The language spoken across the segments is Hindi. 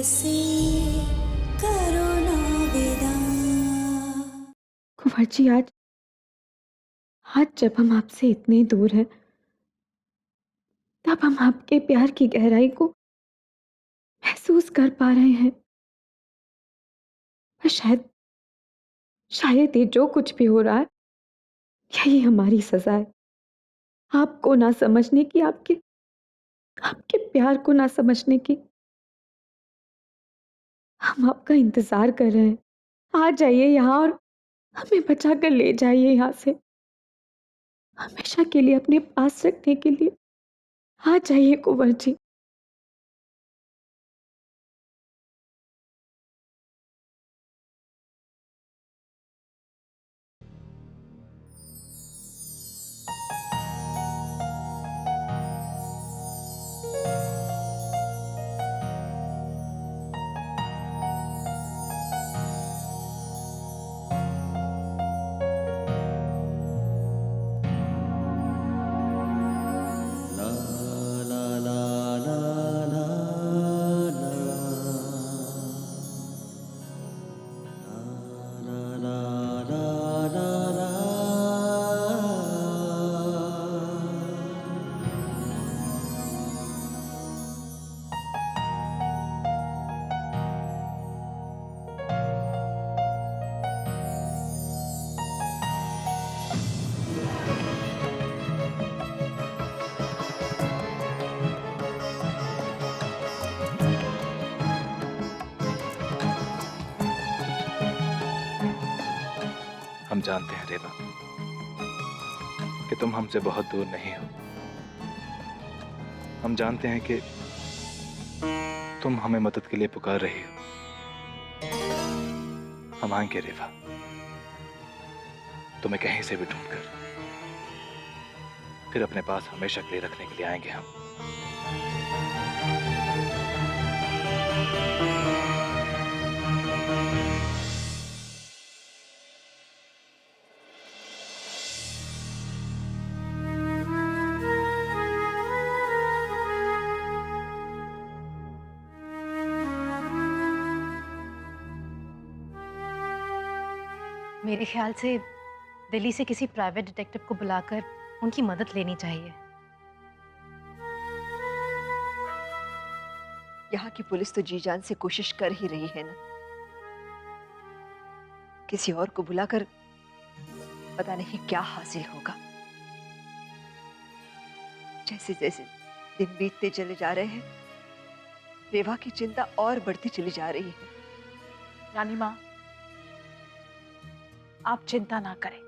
से करो ना विदा। कुंवर जी, आज आज जब हम आपसे इतने दूर हैं, तब हम आपके प्यार की गहराई को महसूस कर पा रहे हैं। और शायद शायद ये जो कुछ भी हो रहा है, यही हमारी सजा है। आपको ना समझने की, आपके आपके प्यार को ना समझने की। हम आपका इंतजार कर रहे हैं। आ जाइए यहाँ और हमें बचा कर ले जाइए यहाँ से, हमेशा के लिए अपने पास रखने के लिए। आ जाइए कुंवर जी। हम जानते हैं रेवा कि तुम हमसे बहुत दूर नहीं हो। हम जानते हैं कि तुम हमें मदद के लिए पुकार रही हो। हम आएंगे रेवा, तुम्हें कहीं से भी ढूंढकर फिर अपने पास हमेशा के लिए रखने के लिए आएंगे हम। मेरे ख्याल से दिल्ली से किसी प्राइवेट डिटेक्टिव को बुलाकर उनकी मदद लेनी चाहिए। यहाँ की पुलिस तो जी जान से कोशिश कर ही रही है ना। किसी और को बुलाकर पता नहीं क्या हासिल होगा। जैसे जैसे दिन बीतते चले जा रहे हैं, रेवा की चिंता और बढ़ती चली जा रही है। रानी माँ, आप चिंता ना करें।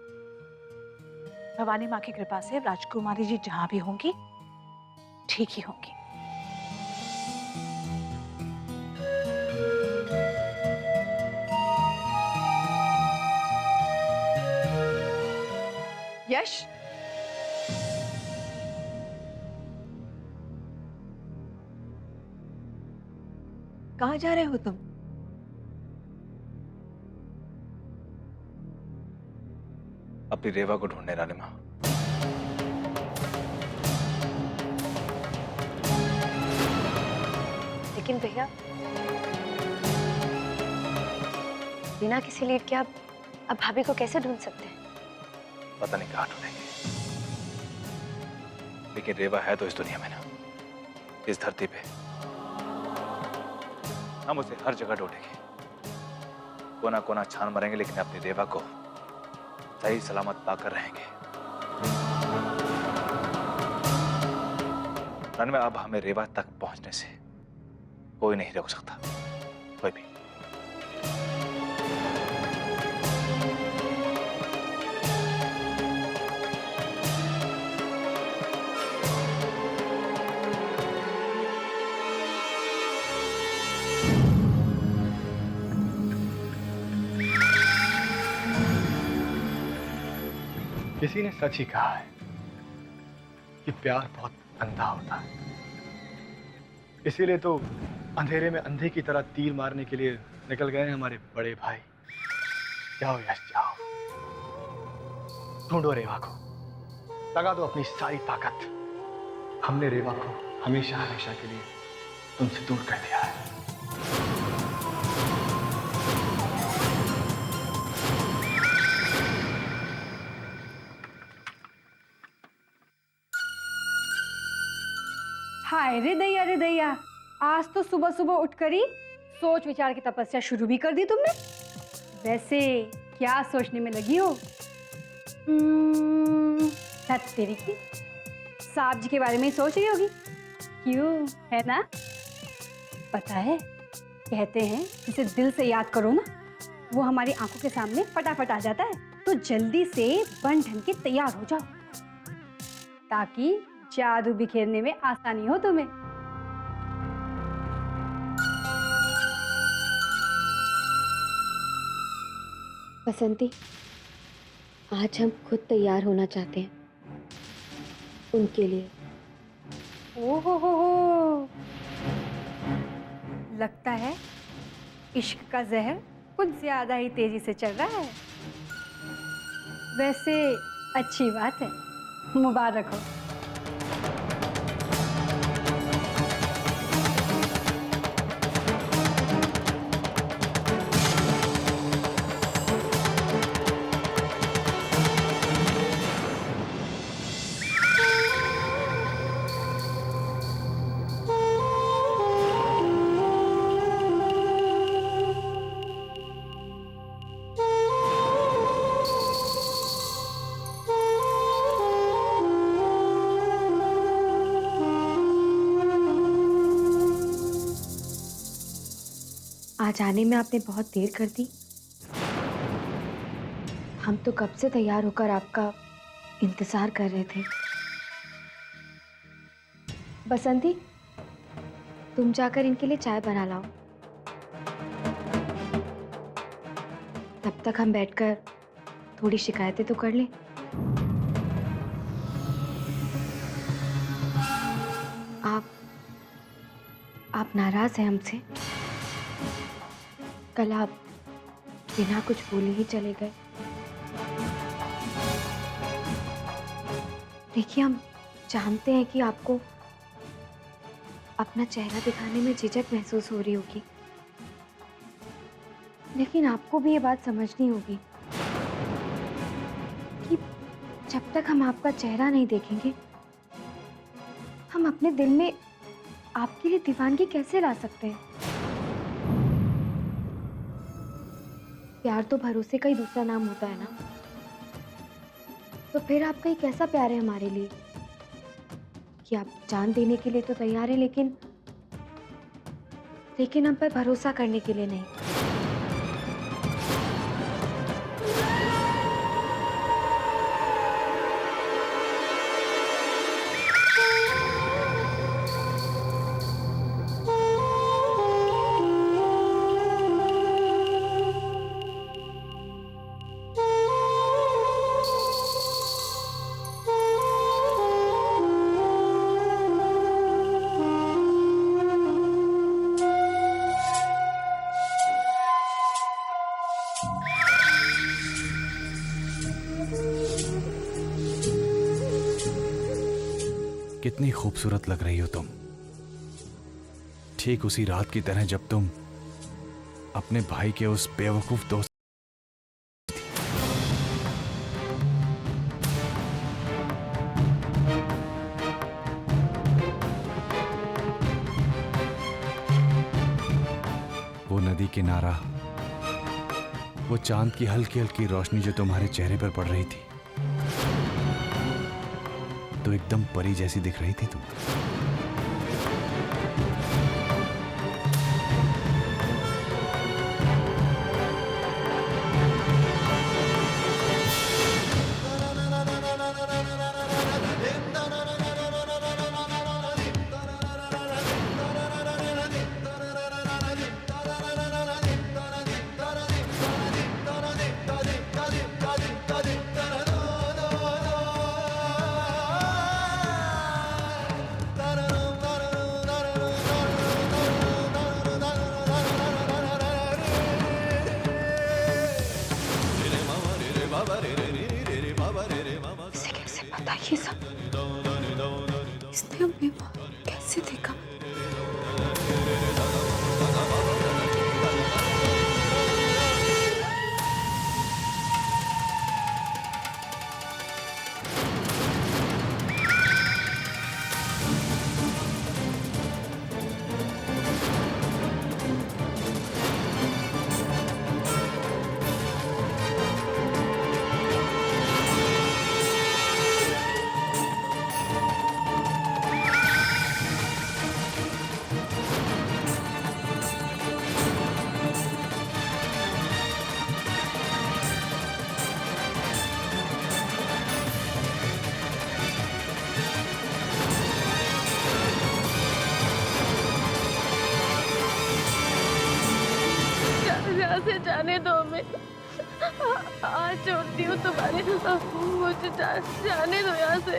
भवानी माँ की कृपा से राजकुमारी जी जहां भी होंगी ठीक ही होंगी। यश, कहाँ जा रहे हो तुम? अपनी रेवा को ढूंढने रानी माँ। लेकिन भैया, बिना किसी लीड के आप अब भाभी को कैसे ढूंढ सकते हैं? पता नहीं कहाँ ढूंढेंगे, लेकिन रेवा है तो इस दुनिया में ना, इस धरती पे। हम उसे हर जगह ढूंढेंगे, कोना कोना छान मारेंगे, लेकिन अपनी रेवा को सही सलामत पाकर रहेंगे। रन में अब हमें रेवा तक पहुंचने से कोई नहीं रोक सकता, कोई भी। किसी ने सच ही कहा है कि प्यार बहुत अंधा होता है। इसीलिए तो अंधेरे में अंधे की तरह तीर मारने के लिए निकल गए हैं हमारे बड़े भाई। जाओ यश, जाओ, ढूंढो रेवा को, लगा दो अपनी सारी ताकत। हमने रेवा को हमेशा हमेशा के लिए तुमसे दूर कर दिया है। हाय रे दैया, आज तो सुबह सुबह उठकर ही सोच विचार की तपस्या शुरू भी कर दी तुमने। वैसे क्या सोचने में लगी हो? धत तेरी की, साहब जी के बारे में ही सोच रही होगी। क्यों, है ना? पता है, कहते हैं जिसे दिल से याद करो ना, वो हमारी आंखों के सामने फटाफट आ जाता है। तो जल्दी से बन ठन के तैयार हो जाओ, ताकि जादू बिखेरने में आसानी हो तुम्हें। बसंती, आज हम खुद तैयार होना चाहते हैं उनके लिए। ओहो, लगता है इश्क का जहर कुछ ज्यादा ही तेजी से चल रहा है। वैसे अच्छी बात है, मुबारक हो। आज आने में आपने बहुत देर कर दी। हम तो कब से तैयार होकर आपका इंतजार कर रहे थे। बसंती, तुम जाकर इनके लिए चाय बना लाओ। तब तक हम बैठकर थोड़ी शिकायतें तो कर लें। आप नाराज हैं हमसे? कल आप बिना कुछ बोले ही चले गए। देखिए, हम जानते हैं कि आपको अपना चेहरा दिखाने में झिझक महसूस हो रही होगी, लेकिन आपको भी ये बात समझनी होगी कि जब तक हम आपका चेहरा नहीं देखेंगे, हम अपने दिल में आपके लिए दीवानगी कैसे ला सकते हैं। प्यार तो भरोसे का ही दूसरा नाम होता है ना। तो फिर आपका ये कैसा प्यार है हमारे लिए कि आप जान देने के लिए तो तैयार हैं, लेकिन हम पर भरोसा करने के लिए नहीं। कितनी खूबसूरत लग रही हो तुम, ठीक उसी रात की तरह जब तुम अपने भाई के उस बेवकूफ दोस्त। वो नदी किनारा, वो चांद की हल्की हल्की रोशनी जो तुम्हारे चेहरे पर पड़ रही थी, तो एकदम परी जैसी दिख रही थी तुम। इसे कैसे पता ये सब? इसने हमें वहाँ कैसे देखा? यहाँ से जाने दो हमें। आज छोड़ती हूँ तुम्हारे, मुझे जाने दो यहाँ से।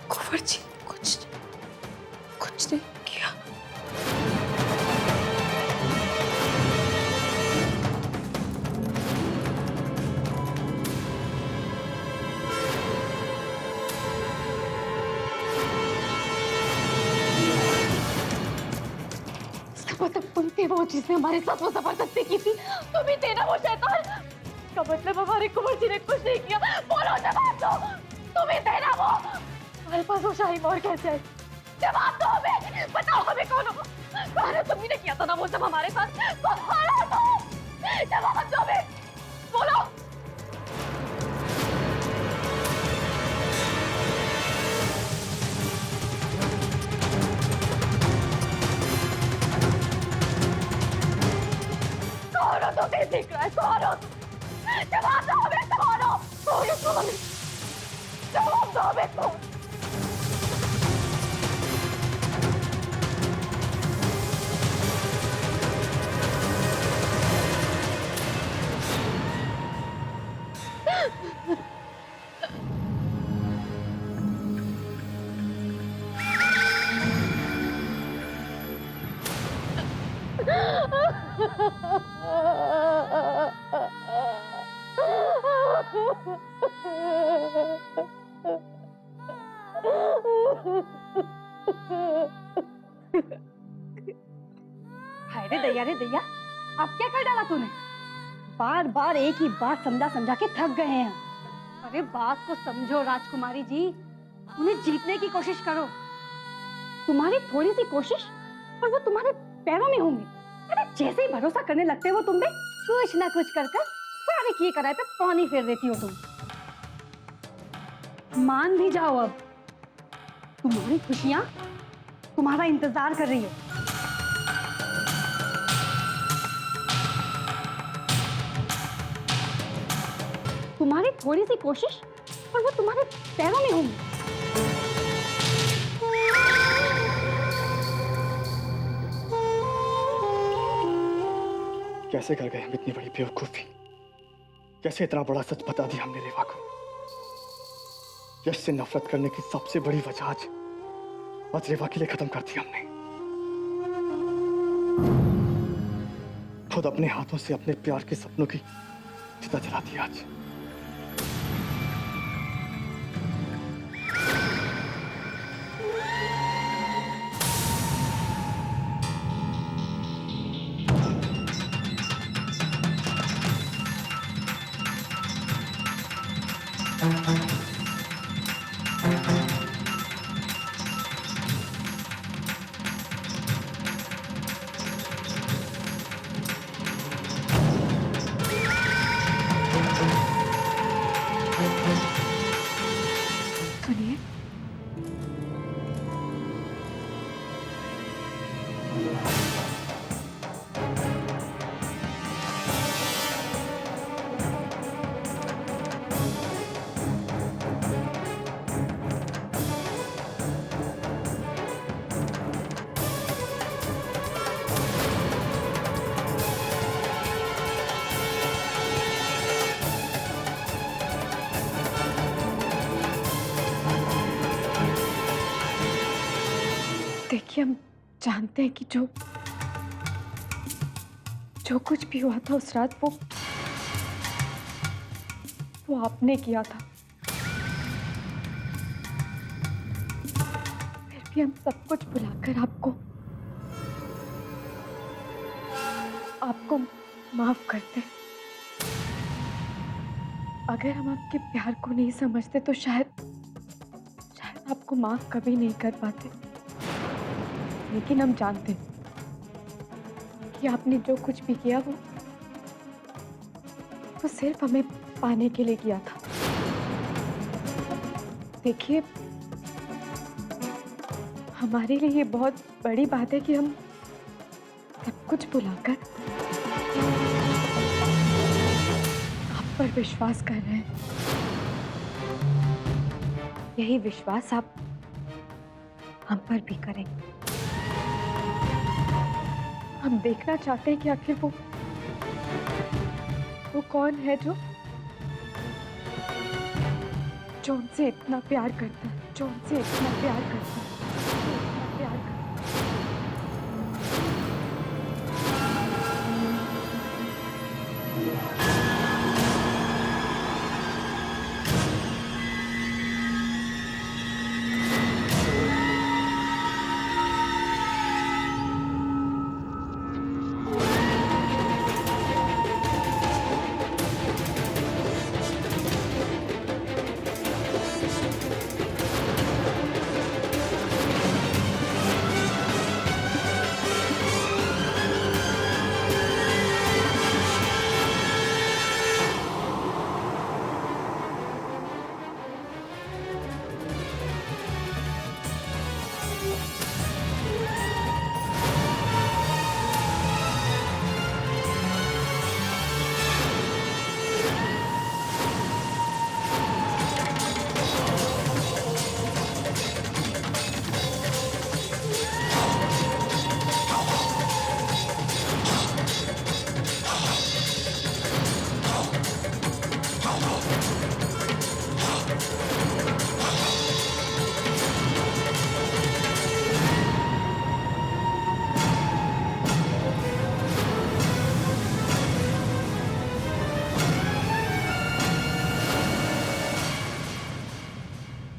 कुंवर जी कुछ नहीं किया। मतलब तुम थे वो जिसने हमारे साथ वो जबरदस्ती की थी? तुम ही थे ना वो शैतान? का मतलब हमारे कुंवर जी ने कुछ नहीं किया? बोलो, जवाब दो। तुम ही थे ना वो? हमारे पास वो शाही मोर कैसे है? जवाब दो हमें, बताओ हमें कौन हो? तुमने ने किया था ना वो सब हमारे साथ? जवाब दो हमें, बोलो। कौन हो तुम? देख रहा है कौन हो? जवाब दो हमें, कौन हो? जवाब दो हमें, कौन? हाय रे दैया, अब क्या कर डाला तूने? बार बार एक ही बात समझा के थक गए हैं। अरे बात को समझो राजकुमारी जी, उन्हें जीतने की कोशिश करो। तुम्हारी थोड़ी सी कोशिश और वो तुम्हारे पैरों में होंगे। अरे जैसे ही भरोसा करने लगते हो तुम पे, कुछ ना कुछ कर सारे किए कराए पे पानी फेर देती हो तुम। मान भी जाओ, अब तुम्हारी खुशियां तुम्हारा इंतजार कर रही है। तुम्हारी थोड़ी सी कोशिश और वो तुम्हारे पैरों में होंगी। कैसे कर गए हम इतनी बड़ी बेवकूफी? कैसे इतना बड़ा सच बता दिया हमने रेवा को? यश से नफरत करने की सबसे बड़ी वजह आज रेवा के लिए खत्म कर दी हमने। खुद अपने हाथों से अपने प्यार के सपनों की चिता जला दी आज। सुनिए, देखिए, हम जानते हैं कि जो कुछ भी हुआ था उस रात, वो आपने किया था। फिर भी हम सब कुछ भुलाकर आपको माफ करते। अगर हम आपके प्यार को नहीं समझते तो शायद आपको माफ कभी नहीं कर पाते। लेकिन हम जानते हैं कि आपने जो कुछ भी किया वो सिर्फ हमें पाने के लिए किया था। देखिए, हमारे लिए ये बहुत बड़ी बात है कि हम सब कुछ भुलाकर विश्वास कर रहे हैं। यही विश्वास आप हम पर भी करें। हम देखना चाहते हैं कि आखिर वो कौन है जो उनसे इतना प्यार करता है, जो उनसे इतना प्यार करता है, इतना प्यार करता है।